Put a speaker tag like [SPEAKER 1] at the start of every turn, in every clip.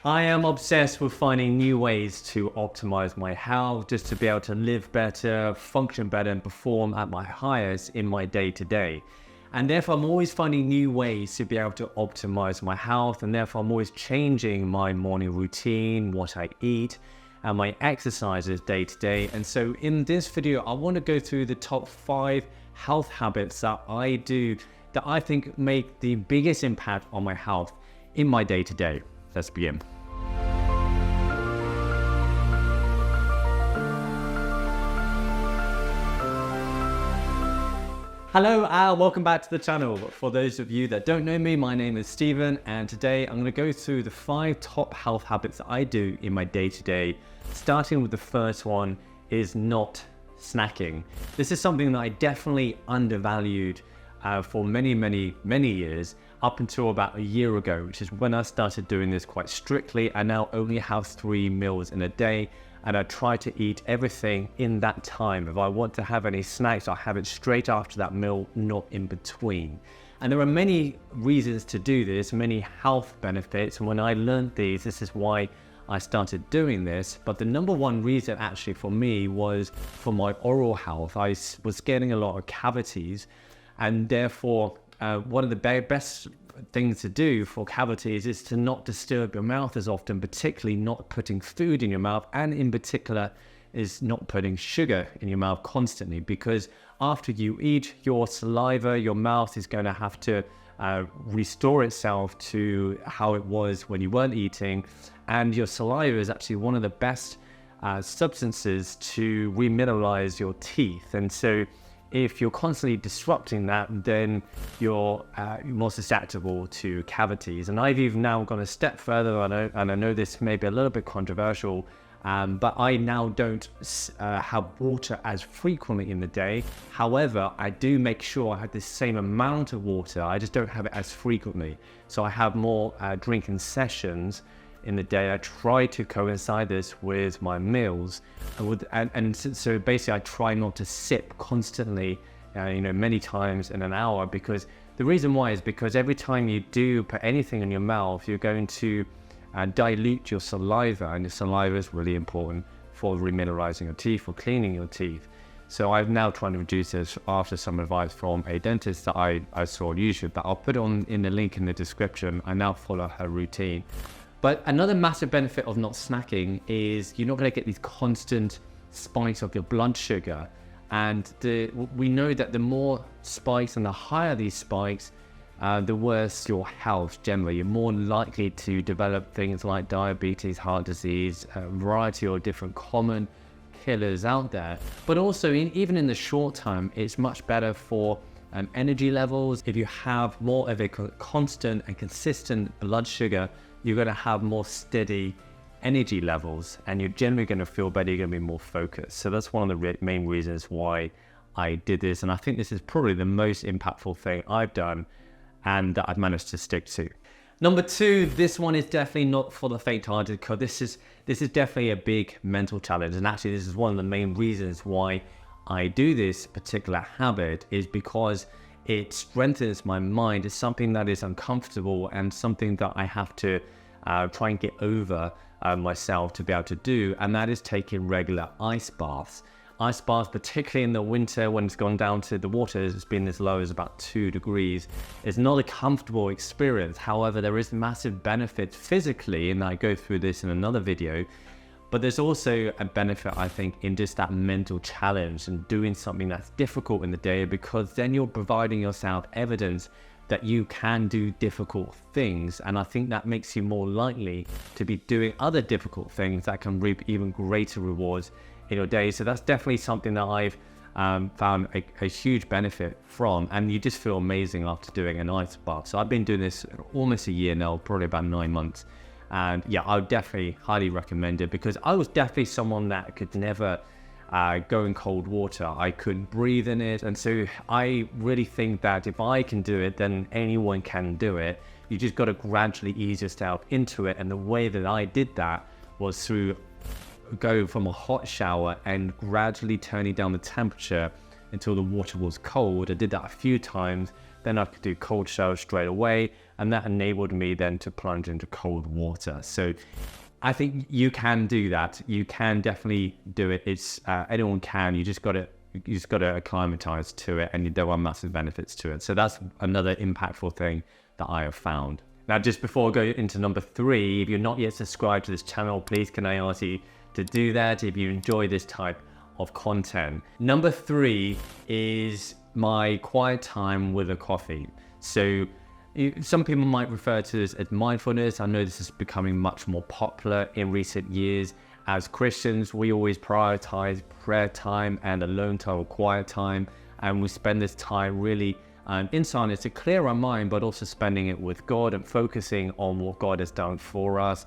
[SPEAKER 1] I am obsessed with finding new ways to optimize my health, just to be able to live better, function better, and perform at my highest in my day-to-day. And therefore, I'm always finding new ways to be able to optimize my health, and therefore I'm always changing my morning routine, what I eat, and my exercises day to day. And so in this video, I want to go through the top 5 health habits that I do that I think make the biggest impact on my health in my day to day. Let's begin. Hello and welcome back to the channel. For those of you that don't know me, my name is Steven, and today I'm going to go through the 5 top health habits that I do in my day-to-day. Starting with the first one is not snacking. This is something that I definitely undervalued for many years, up until about a year ago, which is when I started doing this quite strictly. I now only have 3 meals in a day, and I try to eat everything in that time. If I want to have any snacks, I have it straight after that meal, not in between. And there are many reasons to do this, many health benefits, and when I learned these, this is why I started doing this. But the number one reason actually for me was for my oral health. I was getting a lot of cavities, and therefore one of the best things to do for cavities is to not disturb your mouth as often, particularly not putting food in your mouth, and in particular is not putting sugar in your mouth constantly, because after you eat, your saliva, your mouth is going to have to restore itself to how it was when you weren't eating, and your saliva is actually one of the best substances to remineralize your teeth. And so if you're constantly disrupting that, then you're more susceptible to cavities. And I've even now gone a step further, and I know this may be a little bit controversial, but I now don't have water as frequently in the day. However, I do make sure I have the same amount of water, I just don't have it as frequently. So I have more drinking sessions in the day. I try to coincide this with my meals, and so basically I try not to sip constantly, many times in an hour, because the reason why is because every time you do put anything in your mouth, you're going to dilute your saliva, and your saliva is really important for remineralizing your teeth, for cleaning your teeth. So I've now tried to reduce this after some advice from a dentist that I saw on YouTube, but I'll put it in the link in the description. I now follow her routine. But another massive benefit of not snacking is you're not going to get these constant spikes of your blood sugar. And we know that the more spikes and the higher these spikes, the worse your health generally. You're more likely to develop things like diabetes, heart disease, a variety of different common killers out there. But also, even in the short term, it's much better for energy levels. If you have more of a constant and consistent blood sugar, you're going to have more steady energy levels, and you're generally going to feel better, you're going to be more focused. So that's one of the main reasons why I did this, and I think this is probably the most impactful thing I've done and that I've managed to stick to. Number 2, this one is definitely not for the faint-hearted, because this is definitely a big mental challenge, and actually this is one of the main reasons why I do this particular habit, is because it strengthens my mind. It's something that is uncomfortable and something that I have to try and get over myself to be able to do, and that is taking regular ice baths. Ice baths, particularly in the winter when it's gone down to the water, it's been as low as about 2 degrees. It's not a comfortable experience. However, there is massive benefit physically, and I go through this in another video. But there's also a benefit, I think, in just that mental challenge and doing something that's difficult in the day, because then you're providing yourself evidence that you can do difficult things. And I think that makes you more likely to be doing other difficult things that can reap even greater rewards in your day. So that's definitely something that I've found a huge benefit from, and you just feel amazing after doing an ice bath. So I've been doing this almost a year now, probably about 9 months. And yeah, I would definitely highly recommend it, because I was definitely someone that could never go in cold water. I couldn't breathe in it. And so I really think that if I can do it, then anyone can do it. You just got to gradually ease yourself into it. And the way that I did that was through go from a hot shower and gradually turning down the temperature until the water was cold. I did that a few times then I could do cold showers straight away, and that enabled me then to plunge into cold water. So I think you can do that. You can definitely do it. It's anyone can. You just got to acclimatize to it, and there are massive benefits to it. So that's another impactful thing that I have found. Now, just before I go into number 3, if you're not yet subscribed to this channel, please can I ask you to do that if you enjoy this type of content. Number 3 is my quiet time with a coffee. So some people might refer to this as mindfulness. I know this is becoming much more popular in recent years. As Christians, we always prioritize prayer time and alone time or quiet time, and we spend this time really in silence to clear our mind, but also spending it with God and focusing on what God has done for us,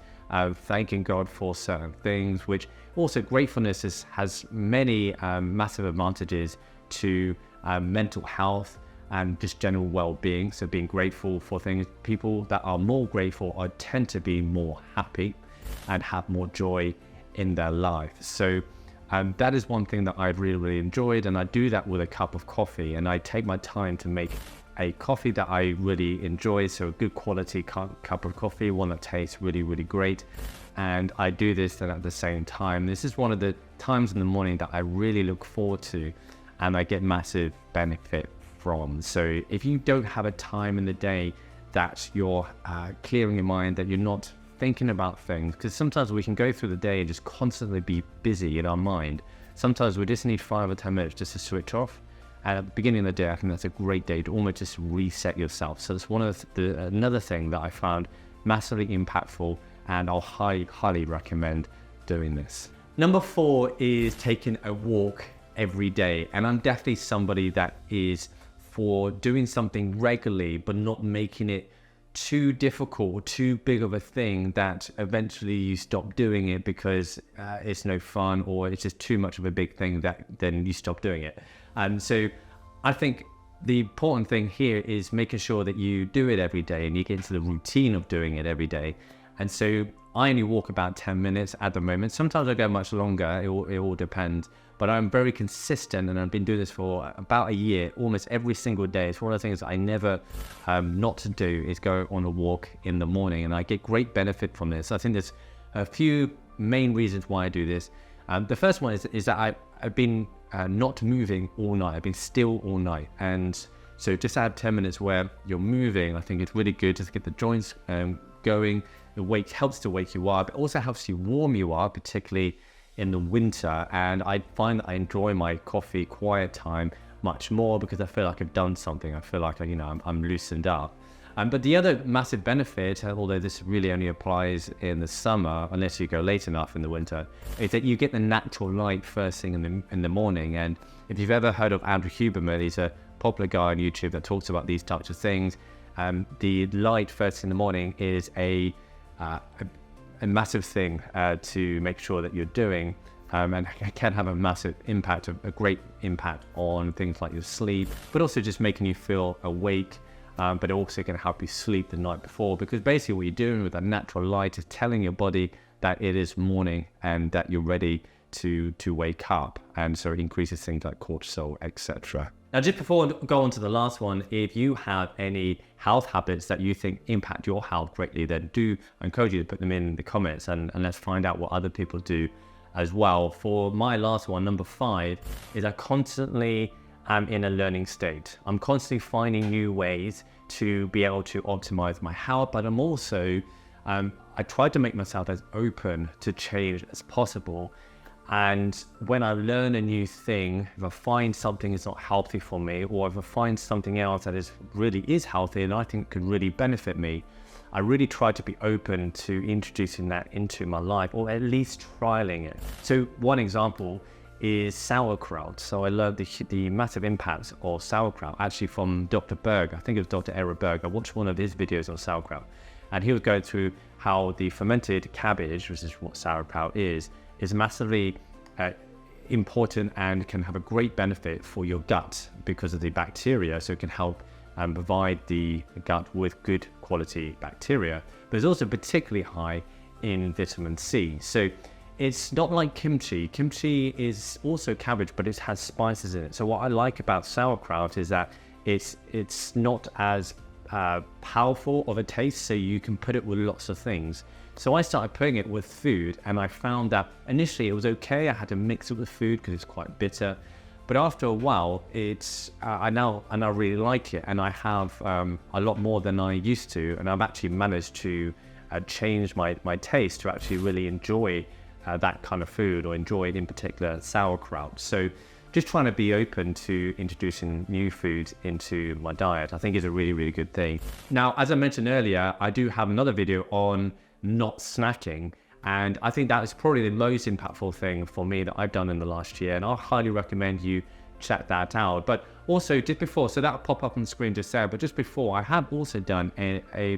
[SPEAKER 1] thanking God for certain things, which also gratefulness has many massive advantages to mental health and just general well-being. So being grateful for things, people that are more grateful tend to be more happy and have more joy in their life. So that is one thing that I've really enjoyed, and I do that with a cup of coffee, and I take my time to make a coffee that I really enjoy. So a good quality cup of coffee, one that tastes really great. And I do this then at the same time. This is one of the times in the morning that I really look forward to, and I get massive benefit from. So if you don't have a time in the day that you're clearing your mind, that you're not thinking about things, because sometimes we can go through the day and just constantly be busy in our mind. Sometimes we just need 5 or 10 minutes just to switch off. And at the beginning of the day, I think that's a great day to almost just reset yourself. So it's one of another thing that I found massively impactful, and I'll highly recommend doing this. Number 4 is taking a walk every day. And I'm definitely somebody that is for doing something regularly, but not making it too difficult or too big of a thing that eventually you stop doing it because it's no fun, or it's just too much of a big thing that then you stop doing it. And so I think the important thing here is making sure that you do it every day and you get into the routine of doing it every day. And so I only walk about 10 minutes at the moment. Sometimes I go much longer, it all depends. But I'm very consistent, and I've been doing this for about a year, almost every single day. It's one of the things I never not to do is go on a walk in the morning, and I get great benefit from this. I think there's a few main reasons why I do this. The first one is that I've been not moving all night. I've been still all night, and so just add 10 minutes where you're moving. I think it's really good just to get the joints going. It helps to wake you up. It also helps you warm you up, particularly in the winter. And I find that I enjoy my coffee quiet time much more because I feel like I've done something. I feel like I'm loosened up. But the other massive benefit, although this really only applies in the summer, unless you go late enough in the winter, is that you get the natural light first thing in the morning. And if you've ever heard of Andrew Huberman, he's a popular guy on YouTube that talks about these types of things. The light first thing in the morning is a massive thing to make sure that you're doing, and it can have a massive impact, a great impact on things like your sleep, but also just making you feel awake, but it also can help you sleep the night before, because basically what you're doing with that natural light is telling your body that it is morning and that you're ready to wake up, and so it increases things like cortisol, etc. Now, just before I go on to the last one, if you have any health habits that you think impact your health greatly, then I encourage you to put them in the comments, and let's find out what other people do as well. For my last one, number 5, is I constantly am in a learning state. I'm constantly finding new ways to be able to optimize my health, but I'm also, I try to make myself as open to change as possible. And when I learn a new thing, if I find something is not healthy for me, or if I find something else that really is healthy and I think could really benefit me, I really try to be open to introducing that into my life, or at least trialing it. So one example is sauerkraut. So I learned the massive impacts of sauerkraut actually from Dr. Berg. I think it was Dr. Eric Berg. I watched one of his videos on sauerkraut, and he was going through how the fermented cabbage, which is what sauerkraut is massively important and can have a great benefit for your gut because of the bacteria. So it can help provide the gut with good quality bacteria, but it's also particularly high in vitamin C. So it's not like kimchi. Kimchi is also cabbage, but it has spices in it. So what I like about sauerkraut is that it's not as powerful of a taste, so you can put it with lots of things. So I started putting it with food, and I found that initially it was okay. I had to mix it with food because it's quite bitter, but after a while, I now really like it, and I have a lot more than I used to, and I've actually managed to change my taste to actually really enjoy that kind of food, or enjoy in particular sauerkraut. So just trying to be open to introducing new foods into my diet, I think is a really, really good thing. Now, as I mentioned earlier, I do have another video on not snacking, and I think that is probably the most impactful thing for me that I've done in the last year, and I highly recommend you check that out. But also just before, so that'll pop up on the screen just there, but just before, I have also done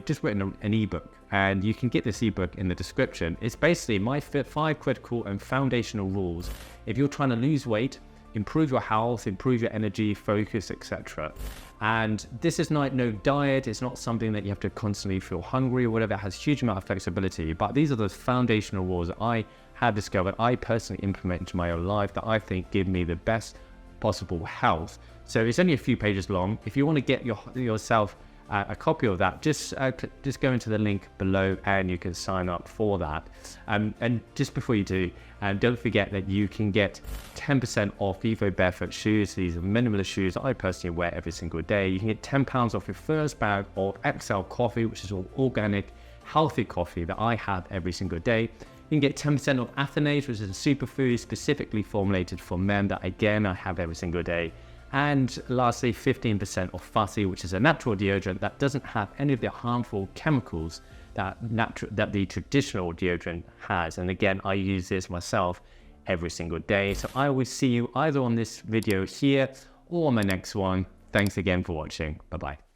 [SPEAKER 1] just written an ebook, and you can get this ebook in the description. It's basically my 5 critical and foundational rules if you're trying to lose weight, improve your health, improve your energy, focus, etc. And this is not no diet. It's not something that you have to constantly feel hungry or whatever. It has a huge amount of flexibility, but these are those foundational rules that I have discovered, I personally implement into my own life, that I think give me the best possible health. So it's only a few pages long. If you want to get yourself a copy of that, just go into the link below and you can sign up for that. And just before you do, don't forget that you can get 10% off Evo Barefoot shoes. These are minimalist shoes that I personally wear every single day. You can get £10 off your first bag of XL coffee, which is all organic, healthy coffee that I have every single day. You can get 10% off Athenase, which is a superfood specifically formulated for men that again I have every single day. And lastly, 15% off Fussy, which is a natural deodorant that doesn't have any of the harmful chemicals that the traditional deodorant has. And again, I use this myself every single day. So I will see you either on this video here or on my next one. Thanks again for watching. Bye-bye.